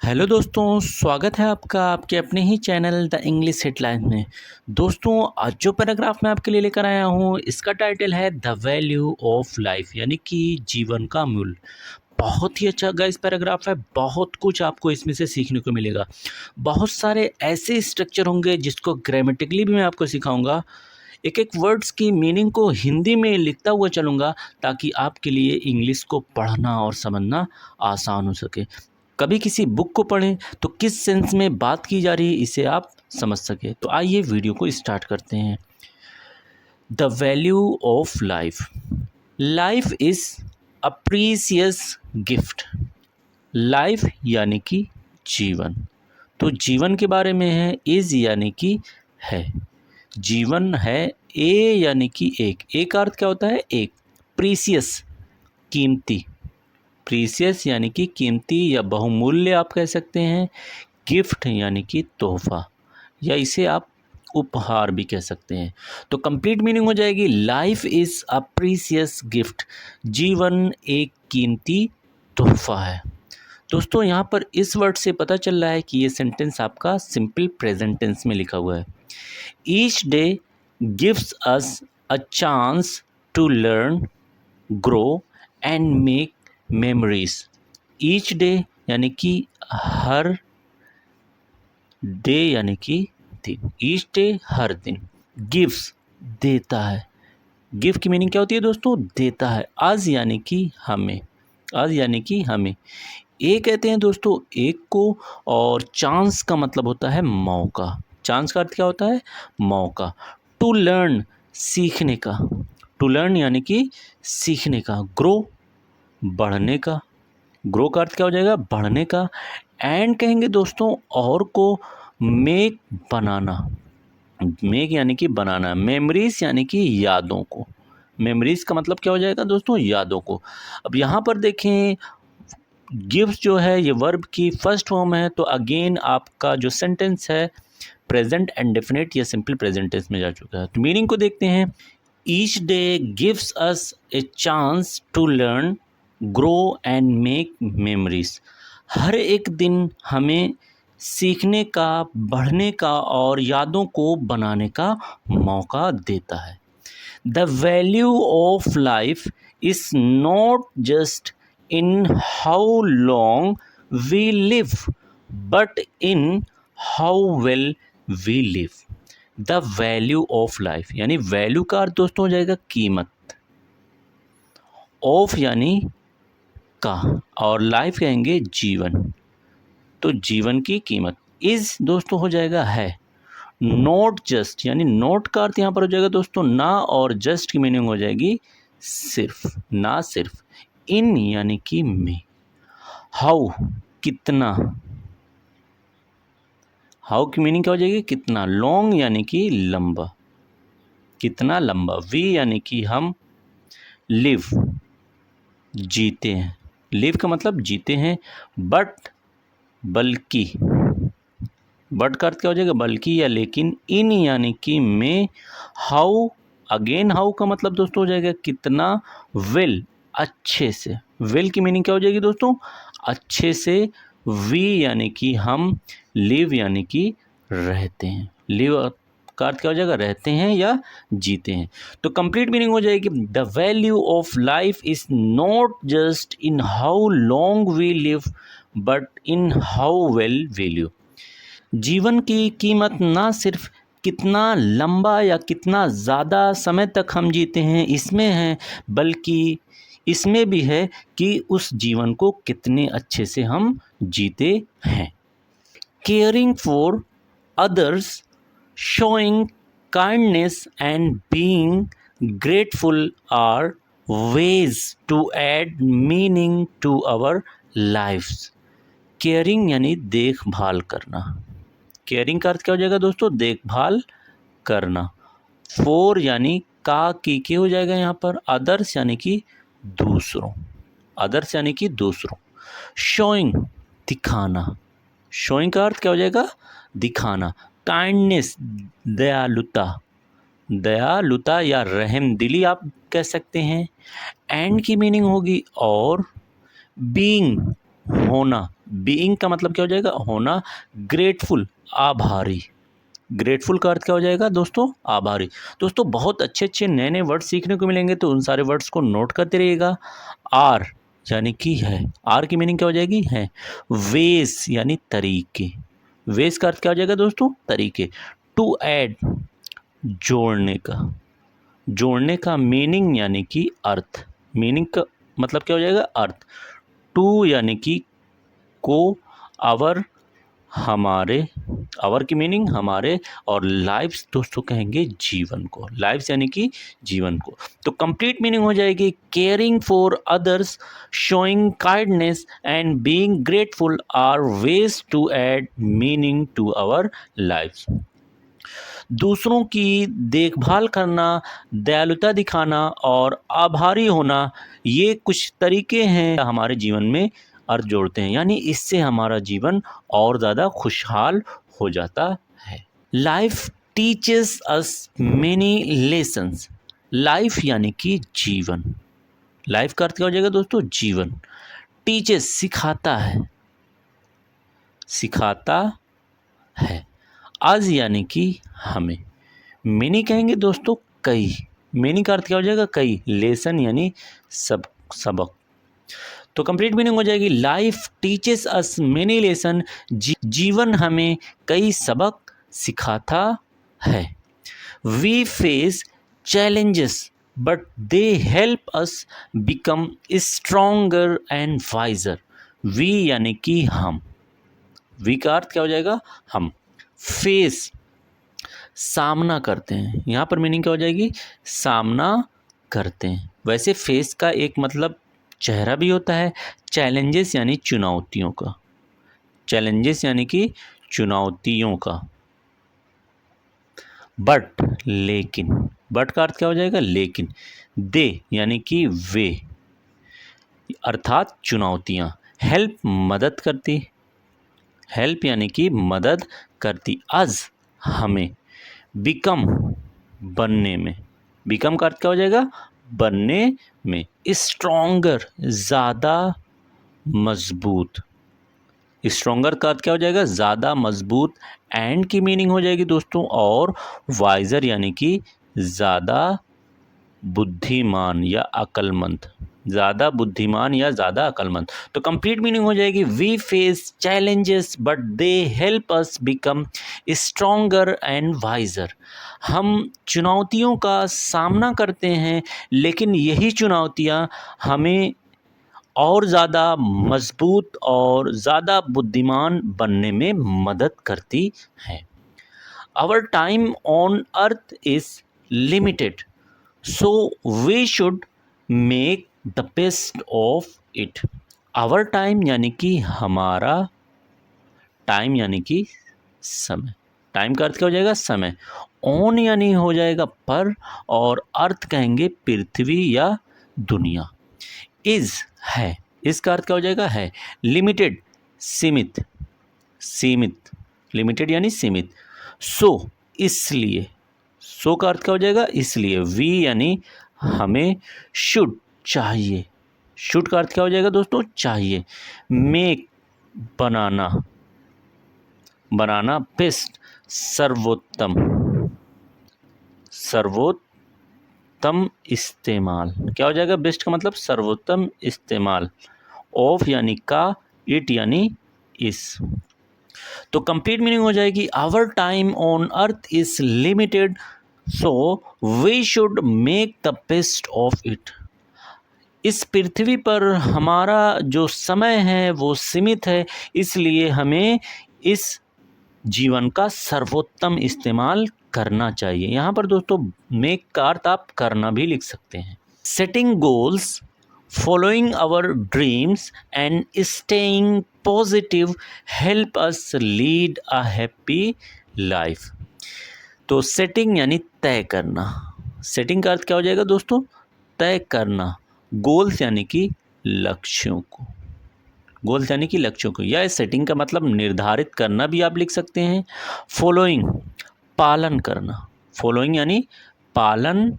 Hello दोस्तों, स्वागत है आपका आपके अपने ही चैनल द इंग्लिश हेडलाइन में। दोस्तों, आज जो पैराग्राफ मैं आपके लिए लेकर आया हूँ, इसका टाइटल है द वैल्यू ऑफ लाइफ, यानी कि जीवन का मूल्य। बहुत ही अच्छा गाइस पैराग्राफ है, बहुत कुछ आपको इसमें से सीखने को मिलेगा। बहुत सारे ऐसे स्ट्रक्चर होंगे जिसको ग्रामेटिकली भी मैं आपको सिखाऊंगा। एक एक वर्ड्स की मीनिंग को हिंदी में लिखता हुआ चलूँगा ताकि आपके लिए इंग्लिश को पढ़ना और समझना आसान हो सके। कभी किसी बुक को पढ़ें तो किस सेंस में बात की जा रही है इसे आप समझ सकें। तो आइए वीडियो को स्टार्ट करते हैं। The value of life. Life is a precious gift. Life यानी कि जीवन। तो जीवन के बारे में है, इज़ यानी कि है। जीवन है, ए यानी कि एक का अर्थ क्या होता है? एक। प्रीसियस, कीमती। प्रीसियस यानी कि कीमती या बहुमूल्य आप कह सकते हैं। गिफ्ट यानी कि तोहफा, या इसे आप उपहार भी कह सकते हैं। तो कंप्लीट मीनिंग हो जाएगी life is a precious gift. जीवन एक कीमती तोहफा है। दोस्तों, यहाँ पर इस वर्ड से पता चल रहा है कि ये सेंटेंस आपका सिंपल प्रेजेंट टेंस में लिखा हुआ है। Each day gives us a chance to learn, grow and make memories. Each day यानी कि हर, डे यानी कि दिन। ईच डे हर दिन। गिव्स देता है। गिव की मीनिंग क्या होती है दोस्तों? देता है। आज यानी कि हमें। आज यानी कि हमें। ए कहते हैं दोस्तों एक को, और चांस का मतलब होता है मौका। चांस का अर्थ क्या होता है? मौका। टू लर्न, सीखने का। टू लर्न यानी कि सीखने का। ग्रो, बढ़ने का। ग्रो का अर्थ क्या हो जाएगा? बढ़ने का। एंड कहेंगे दोस्तों और को। मेक, बनाना। मेक यानी कि बनाना। मेमोरीज यानी कि यादों को। मेमोरीज का मतलब क्या हो जाएगा दोस्तों? यादों को। अब यहाँ पर देखें, गिव्स जो है ये वर्ब की फर्स्ट फॉर्म है, तो अगेन आपका जो सेंटेंस है प्रेजेंट एंड डेफिनेट या सिंपल प्रेजेंट टेंस में जा चुका है। तो मीनिंग को देखते हैं। Each day gives us a chance to learn, grow and make memories. हर एक दिन हमें सीखने का, बढ़ने का और यादों को बनाने का मौका देता है। The value of life is not just in how long we live, but in how well we live. The value of life, यानी वैल्यू का अर्थ दोस्तों हो जाएगा कीमत। ऑफ यानी का, और लाइफ कहेंगे जीवन। तो जीवन की कीमत। इज दोस्तों हो जाएगा है। नॉट जस्ट, यानी नॉट का अर्थ यहाँ पर हो जाएगा दोस्तों ना, और जस्ट की मीनिंग हो जाएगी सिर्फ, ना सिर्फ। इन यानी कि में। हाउ, कितना। हाउ की मीनिंग क्या हो जाएगी? कितना। लॉन्ग यानी कि लंबा, कितना लंबा। वी यानी कि हम। लिव, जीते हैं। लिव का मतलब जीते हैं। बट, बल्कि। बट का अर्थ क्या हो जाएगा? बल्कि या लेकिन। इन यानी कि में। हाउ, अगेन हाउ का मतलब दोस्तों हो जाएगा कितना। वेल, अच्छे से। वेल की मीनिंग क्या हो जाएगी दोस्तों? अच्छे से। वी यानी कि हम। लिव यानी कि रहते हैं। लिव का अर्थ क्या हो जाएगा? रहते हैं या जीते हैं। तो कंप्लीट मीनिंग हो जाएगी the value of life is not just in how long we live, but in how well we live. जीवन की कीमत ना सिर्फ कितना लंबा या कितना ज़्यादा समय तक हम जीते हैं इसमें है, बल्कि इसमें भी है कि उस जीवन को कितने अच्छे से हम जीते हैं। Caring for others, showing kindness and being grateful are ways to add meaning to our lives. Caring यानी देखभाल करना। केयरिंग का अर्थ क्या हो जाएगा दोस्तों? देखभाल करना। फोर यानी का की के हो जाएगा यहाँ पर। अदर्स यानी कि दूसरों। अदर्स यानी कि दूसरों। शोइंग, दिखाना। शोइंग का अर्थ क्या हो जाएगा? दिखाना। काइंडनेस, दयालुता। दयालुता या रहम दिली आप कह सकते हैं। एंड की मीनिंग होगी और। बीइंग, होना, बीइंग का मतलब क्या हो जाएगा, होना। ग्रेटफुल, आभारी। ग्रेटफुल का अर्थ क्या हो जाएगा दोस्तों, आभारी। दोस्तों बहुत अच्छे अच्छे नए नए वर्ड सीखने को मिलेंगे, तो उन सारे वर्ड्स को नोट करते रहिएगा। आर यानी कि है, आर की मीनिंग क्या हो जाएगी, है। वेज यानी तरीके, वेज का अर्थ क्या हो जाएगा दोस्तों, तरीके। टू ऐड, जोड़ने का, जोड़ने का मीनिंग यानी कि अर्थ, मीनिंग का मतलब क्या हो जाएगा, अर्थ। टू यानी कि को, आवर हमारे, आवर की मीनिंग हमारे, और लाइव्स दोस्तों कहेंगे जीवन को, लाइव्स यानी कि जीवन को। तो कंप्लीट मीनिंग हो जाएगी caring for others, showing kindness and being grateful are ways to add meaning to our lives. दूसरों की देखभाल करना, दयालुता दिखाना और आभारी होना, ये कुछ तरीके हैं हमारे जीवन में अर्थ जोड़ते हैं, यानी इससे हमारा जीवन और ज़्यादा खुशहाल हो जाता है। Life teaches us many lessons, life यानी कि जीवन, लाइफ का अर्थ क्या हो जाएगा दोस्तों, जीवन। टीचेस सिखाता है, सिखाता है। आज यानी कि हमें, मेनी कहेंगे दोस्तों कई, मेनी का अर्थ क्या हो जाएगा, कई। लेसन यानी सब, सबक। तो कंप्लीट मीनिंग हो जाएगी life teaches us many lesson, जीवन हमें कई सबक सिखाता है। We face challenges but they help us become stronger and wiser। We यानी कि हम, वी का अर्थ क्या हो जाएगा, हम। फेस सामना करते हैं, यहाँ पर मीनिंग क्या हो जाएगी, सामना करते हैं। वैसे फेस का एक मतलब चेहरा भी होता है। चैलेंजेस यानी चुनौतियों का, चैलेंजेस यानी कि चुनौतियों का। बट लेकिन, बट का अर्थ क्या हो जाएगा, लेकिन। दे यानी कि वे, अर्थात चुनौतियाँ। हेल्प मदद करती, हेल्प यानी कि मदद करती। अज हमें। बिकम बनने में, बिकम का अर्थ क्या हो जाएगा, बनने में। स्ट्रोंगर ज़्यादा मजबूत, स्ट्रोंगर का अर्थ क्या हो जाएगा, ज़्यादा मजबूत। एंड की मीनिंग हो जाएगी दोस्तों और वाइजर यानी कि ज़्यादा बुद्धिमान या अक्लमंद, ज़्यादा बुद्धिमान या ज़्यादा अक्लमंद। तो कंप्लीट मीनिंग हो जाएगी we face challenges but they help us become stronger and wiser. हम चुनौतियों का सामना करते हैं, लेकिन यही चुनौतियाँ हमें और ज़्यादा मजबूत और ज़्यादा बुद्धिमान बनने में मदद करती हैं। Our time on earth is limited, so we should make the best of it. Our time यानी कि हमारा, टाइम यानी कि समय, टाइम का अर्थ क्या हो जाएगा, समय। ऑन यानी हो जाएगा पर, और अर्थ कहेंगे पृथ्वी या दुनिया। इज है, इसका अर्थ क्या हो जाएगा, है। लिमिटेड सीमित, सीमित, लिमिटेड यानी सीमित। सो इसलिए, सो का अर्थ क्या हो जाएगा, इसलिए। वी यानी हमें। शुड चाहिए, शुड का अर्थ क्या हो जाएगा दोस्तों, चाहिए। मेक बनाना, बनाना। बेस्ट सर्वोत्तम, सर्वोत्तम इस्तेमाल, क्या हो जाएगा, बेस्ट का मतलब सर्वोत्तम इस्तेमाल। ऑफ यानी का, इट यानी इस। तो कंप्लीट मीनिंग हो जाएगी our time on earth is limited, so we should make the best of it. इस पृथ्वी पर हमारा जो समय है वो सीमित है, इसलिए हमें इस जीवन का सर्वोत्तम इस्तेमाल करना चाहिए। यहाँ पर दोस्तों मेक का अर्थ आप करना भी लिख सकते हैं। Setting goals, following our dreams and staying positive help us lead a happy life. तो सेटिंग यानी तय करना, सेटिंग का अर्थ क्या हो जाएगा दोस्तों, तय करना। गोल्स यानी कि लक्ष्यों को, गोल्स यानी कि लक्ष्यों को, या सेटिंग का मतलब निर्धारित करना भी आप लिख सकते हैं। फॉलोइंग पालन करना, फॉलोइंग यानी पालन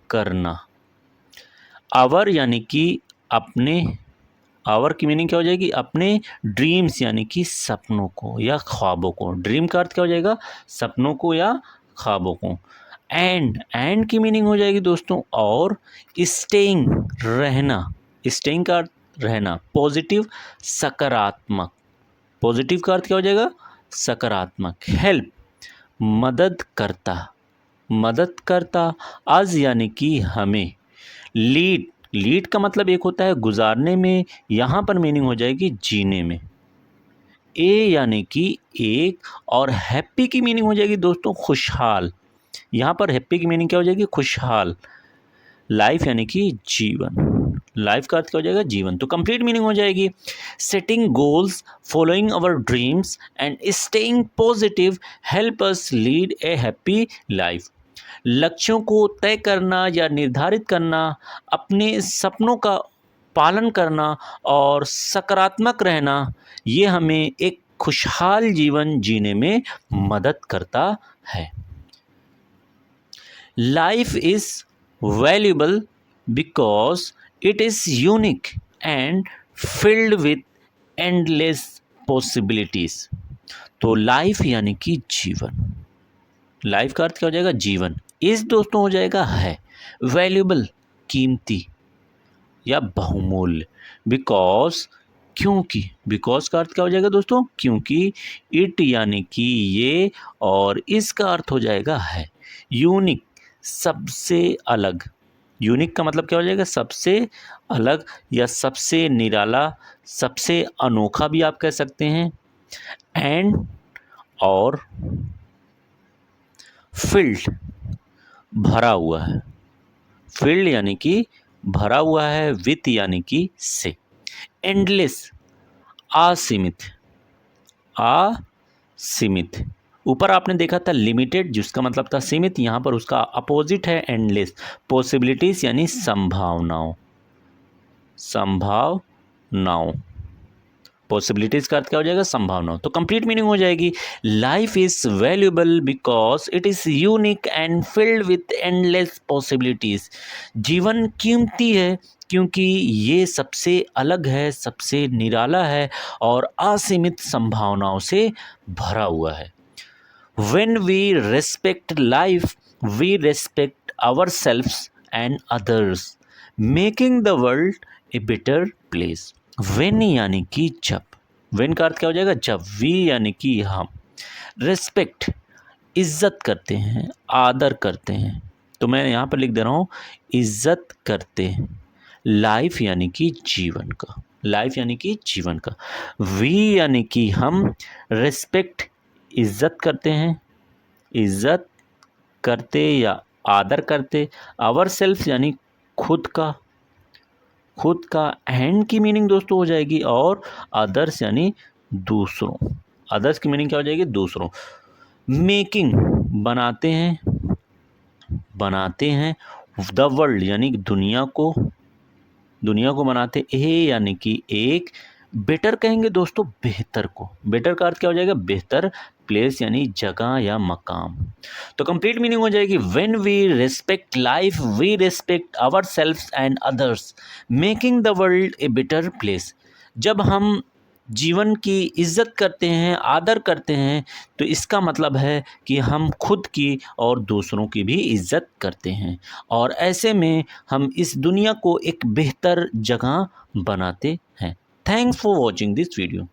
करना। आवर यानी कि अपने, आवर की मीनिंग क्या हो जाएगी, अपने ड्रीम्स यानी कि सपनों को या ख्वाबों को। ड्रीम का अर्थ क्या हो जाएगा, सपनों को या ख्वाबों को। एंड की मीनिंग हो जाएगी दोस्तों और। स्टेइंग रहना, स्टेइंग का अर्थ रहना, पॉजिटिव सकारात्मक। पॉजिटिव का अर्थ क्या हो जाएगा, सकारात्मक। हेल्प मदद करता, मदद करता। अज यानी कि हमें। लीड का मतलब एक होता है गुजारने में, यहाँ पर मीनिंग हो जाएगी जीने में। ए यानी कि एक, और हैप्पी की मीनिंग हो जाएगी दोस्तों खुशहाल। यहाँ पर हैप्पी की मीनिंग क्या हो जाएगी, खुशहाल। लाइफ यानी कि जीवन, लाइफ का अर्थ क्या हो जाएगा, जीवन। तो कंप्लीट मीनिंग हो जाएगी setting goals, following our dreams and staying positive help us lead a happy life. लक्ष्यों को तय करना या निर्धारित करना, अपने सपनों का पालन करना और सकारात्मक रहना, ये हमें एक खुशहाल जीवन जीने में मदद करता है। Life is valuable because it is unique and filled with endless possibilities. तो लाइफ यानी कि जीवन, लाइफ का अर्थ क्या हो जाएगा, जीवन। इस दोस्तों हो जाएगा है, वैल्यूएबल कीमती या बहुमूल्य। बिकॉज क्योंकि, बिकॉज का अर्थ क्या हो जाएगा दोस्तों, क्योंकि। इट यानी कि ये, और इसका अर्थ हो जाएगा है। यूनिक सबसे अलग, यूनिक का मतलब क्या हो जाएगा, सबसे अलग या सबसे निराला, सबसे अनोखा भी आप कह सकते हैं। एंड और फिल्ड भरा हुआ है, फिल्ड यानी कि भरा हुआ है, विथ यानी कि से। एंडलेस असीमित, असीमित। ऊपर आपने देखा था लिमिटेड जिसका मतलब था सीमित, यहाँ पर उसका अपोजिट है एंडलेस। पॉसिबिलिटीज यानी संभावनाओं, संभावनाओं। पॉसिबिलिटीज का अर्थ क्या हो जाएगा, संभावनाओं। तो कंप्लीट मीनिंग हो जाएगी life is valuable because it is unique and filled with endless possibilities. जीवन कीमती है क्योंकि ये सबसे अलग है, सबसे निराला है और असीमित संभावनाओं से भरा हुआ है। When we respect life, we respect ourselves and others, making the world a better place. When यानी कि जब, when का अर्थ क्या हो जाएगा, जब। we यानी कि हम, respect इज्जत करते हैं, आदर करते हैं। तो मैं यहाँ पर लिख दे रहा हूँ इज्जत करते हैं। लाइफ यानी कि जीवन का, लाइफ यानी कि जीवन का। we यानी कि हम, रिस्पेक्ट इज्जत करते हैं, इज्जत करते या आदर करते। आवर सेल्फ यानी खुद का, खुद का। हैंड की मीनिंग दोस्तों हो जाएगी और अदर्स यानी दूसरों, अदर्स की मीनिंग क्या हो जाएगी, दूसरों। मेकिंग बनाते हैं, बनाते हैं। द वर्ल्ड यानी दुनिया को, दुनिया को बनाते। ए यानी कि एक। बेटर कहेंगे दोस्तों बेहतर को, बेटर का अर्थ क्या हो जाएगा, बेहतर। प्लेस यानी जगह या मकाम। तो कंप्लीट मीनिंग हो जाएगी when we respect life we respect our self and others, making the world a better place. जब हम जीवन की इज्जत करते हैं, आदर करते हैं, तो इसका मतलब है कि हम खुद की और दूसरों की भी इज्जत करते हैं और ऐसे में हम इस दुनिया को एक बेहतर जगह बनाते हैं। Thanks for watching this video.